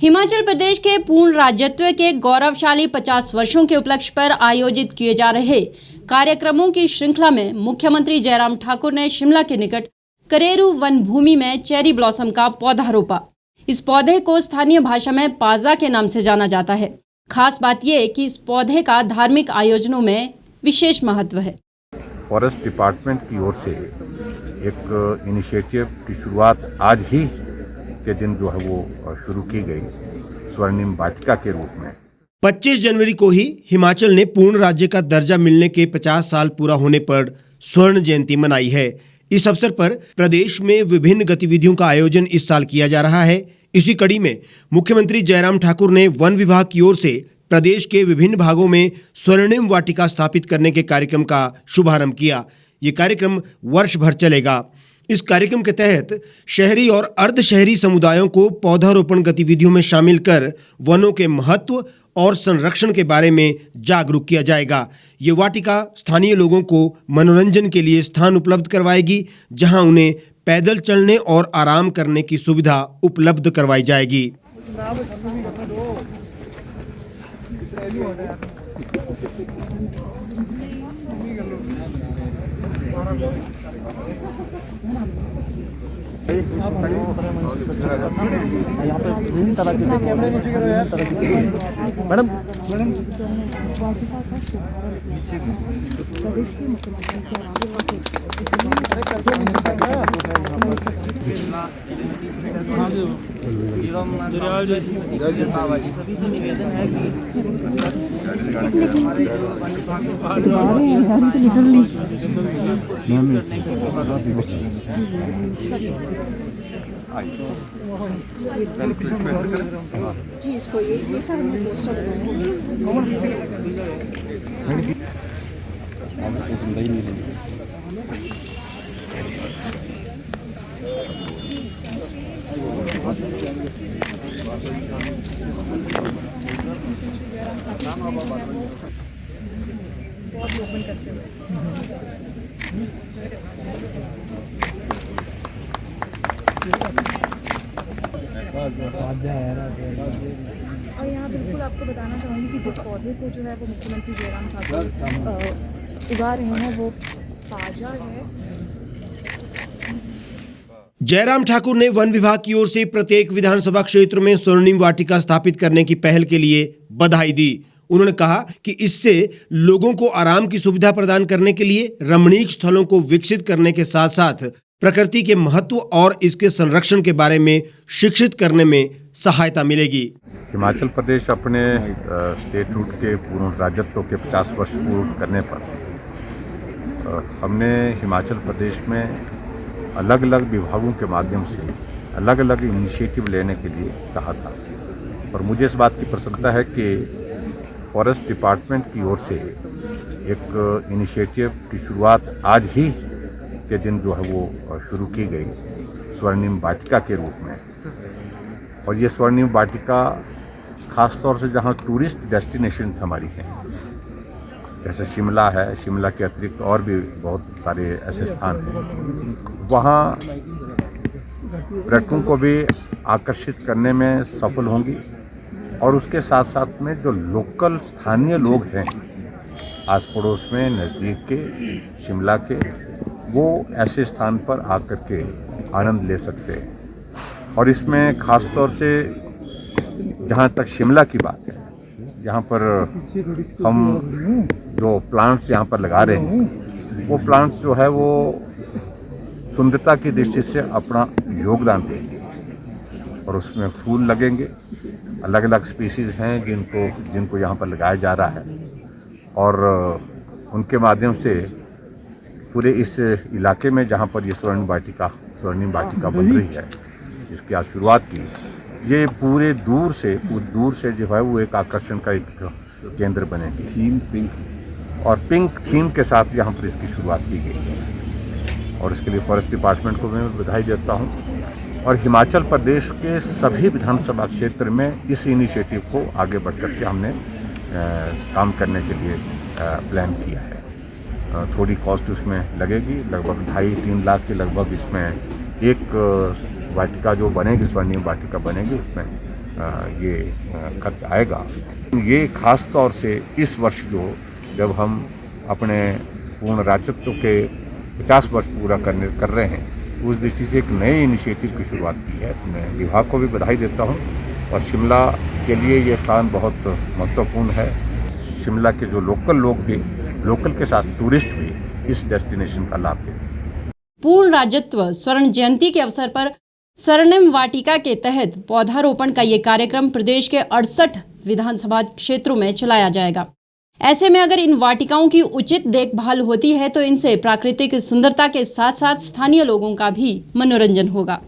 हिमाचल प्रदेश के पूर्ण राज्यत्व के गौरवशाली 50 वर्षों के उपलक्ष्य पर आयोजित किए जा रहे कार्यक्रमों की श्रृंखला में मुख्यमंत्री जयराम ठाकुर ने शिमला के निकट करेरू वन भूमि में चेरी ब्लॉसम का पौधा रोपा। इस पौधे को स्थानीय भाषा में पाजा के नाम से जाना जाता है। खास बात यह कि इस पौधे का धार्मिक आयोजनों में विशेष महत्व है। फॉरेस्ट डिपार्टमेंट की ओर से एक इनिशिएटिव की शुरुआत आज ही के दिन जो है वो शुरू की गई स्वर्णिम वाटिका के रूप में। 25 जनवरी को ही हिमाचल ने पूर्ण राज्य का दर्जा मिलने के 50 साल पूरा होने पर स्वर्ण जयंती मनाई है। इस अवसर पर प्रदेश में विभिन्न गतिविधियों का आयोजन इस साल किया जा रहा है। इसी कड़ी में मुख्यमंत्री जयराम ठाकुर ने वन विभाग की ओर से प्रदेश के विभिन्न भागों में स्वर्णिम वाटिका स्थापित करने के कार्यक्रम का शुभारंभ किया। ये कार्यक्रम वर्ष भर चलेगा। इस कार्यक्रम के तहत शहरी और अर्ध शहरी समुदायों को पौधारोपण गतिविधियों में शामिल कर वनों के महत्व और संरक्षण के बारे में जागरूक किया जाएगा। ये वाटिका स्थानीय लोगों को मनोरंजन के लिए स्थान उपलब्ध करवाएगी, जहां उन्हें पैदल चलने और आराम करने की सुविधा उपलब्ध करवाई जाएगी। मैडम सभी से निवेदन है कि हमारे जो वन विभाग के पास जी इसको ये सारे पोस्टर ओपन करते हुए और यहाँ बिल्कुल आपको बताना चाहूँगी कि जिस पौधे को जो है वो मुख्यमंत्री जयराम ठाकुर उगा रहे हैं वो पाजा है। जयराम ठाकुर ने वन विभाग की ओर से प्रत्येक विधानसभा क्षेत्र में स्वर्णिम वाटिका स्थापित करने की पहल के लिए बधाई दी। उन्होंने कहा कि इससे लोगों को आराम की सुविधा प्रदान करने के लिए रमणीक स्थलों को विकसित करने के साथ साथ प्रकृति के महत्व और इसके संरक्षण के बारे में शिक्षित करने में सहायता मिलेगी। हिमाचल प्रदेश अपने स्टेटहुड के पूर्ण राज्यत्व के 50 वर्ष पूर्ण करने पर हमने हिमाचल प्रदेश में अलग अलग विभागों के माध्यम से अलग अलग इनिशिएटिव लेने के लिए कहा था। और मुझे इस बात की प्रसन्नता है कि फॉरेस्ट डिपार्टमेंट की ओर से एक इनिशिएटिव की शुरुआत आज ही के दिन जो है वो शुरू की गई स्वर्णिम वाटिका के रूप में। और ये स्वर्णिम वाटिका ख़ास तौर से जहाँ टूरिस्ट डेस्टिनेशंस हमारी हैं, जैसे शिमला है, शिमला के अतिरिक्त और भी बहुत सारे ऐसे स्थान हैं, वहाँ पर्यटकों को भी आकर्षित करने में सफल होंगी। और उसके साथ साथ में जो लोकल स्थानीय लोग हैं आस पड़ोस में नज़दीक के शिमला के, वो ऐसे स्थान पर आकर के आनंद ले सकते हैं। और इसमें ख़ास तौर से जहाँ तक शिमला की बात है, यहाँ पर हम जो प्लांट्स यहाँ पर लगा रहे हैं, वो प्लांट्स जो है वो सुंदरता की दृष्टि से अपना योगदान देंगे। और उसमें फूल लगेंगे, अलग अलग स्पीसीज़ हैं जिनको यहाँ पर लगाया जा रहा है। और उनके माध्यम से पूरे इस इलाके में जहाँ पर ये स्वर्णिम वाटिका बन रही है, इसकी आज शुरुआत की, ये पूरे दूर से जो है वो एक आकर्षण का एक केंद्र बनेगी। थीम पिंक और पिंक थीम के साथ यहाँ पर इसकी शुरुआत की गई है। और इसके लिए फॉरेस्ट डिपार्टमेंट को मैं बधाई देता हूँ। और हिमाचल प्रदेश के सभी विधानसभा क्षेत्र में इस इनिशिएटिव को आगे बढ़ कर के हमने काम करने के लिए प्लान किया है। थोड़ी कॉस्ट उसमें लगेगी, लगभग 2.5-3 लाख के लगभग इसमें एक वाटिका जो बनेगी, स्वर्णिम वाटिका बनेगी, उसमें ये खर्च आएगा। ये खास तौर से इस वर्ष जब हम अपने पूर्ण राज्यत्व के 50 वर्ष पूरा कर रहे हैं, उस दृष्टि से एक नए इनिशिएटिव की शुरुआत की है। मैं विभाग को भी बधाई देता हूं और शिमला के लिए ये स्थान बहुत महत्वपूर्ण है। शिमला के जो लोकल लोग भी, लोकल के साथ टूरिस्ट भी इस डेस्टिनेशन का लाभ लेते हैं। पूर्ण राज्यत्व स्वर्ण जयंती के अवसर पर स्वर्णिम वाटिका के तहत पौधारोपण का ये कार्यक्रम प्रदेश के 68 विधानसभा क्षेत्रों में चलाया जाएगा। ऐसे में अगर इन वाटिकाओं की उचित देखभाल होती है तो इनसे प्राकृतिक सुंदरता के साथ साथ स्थानीय लोगों का भी मनोरंजन होगा।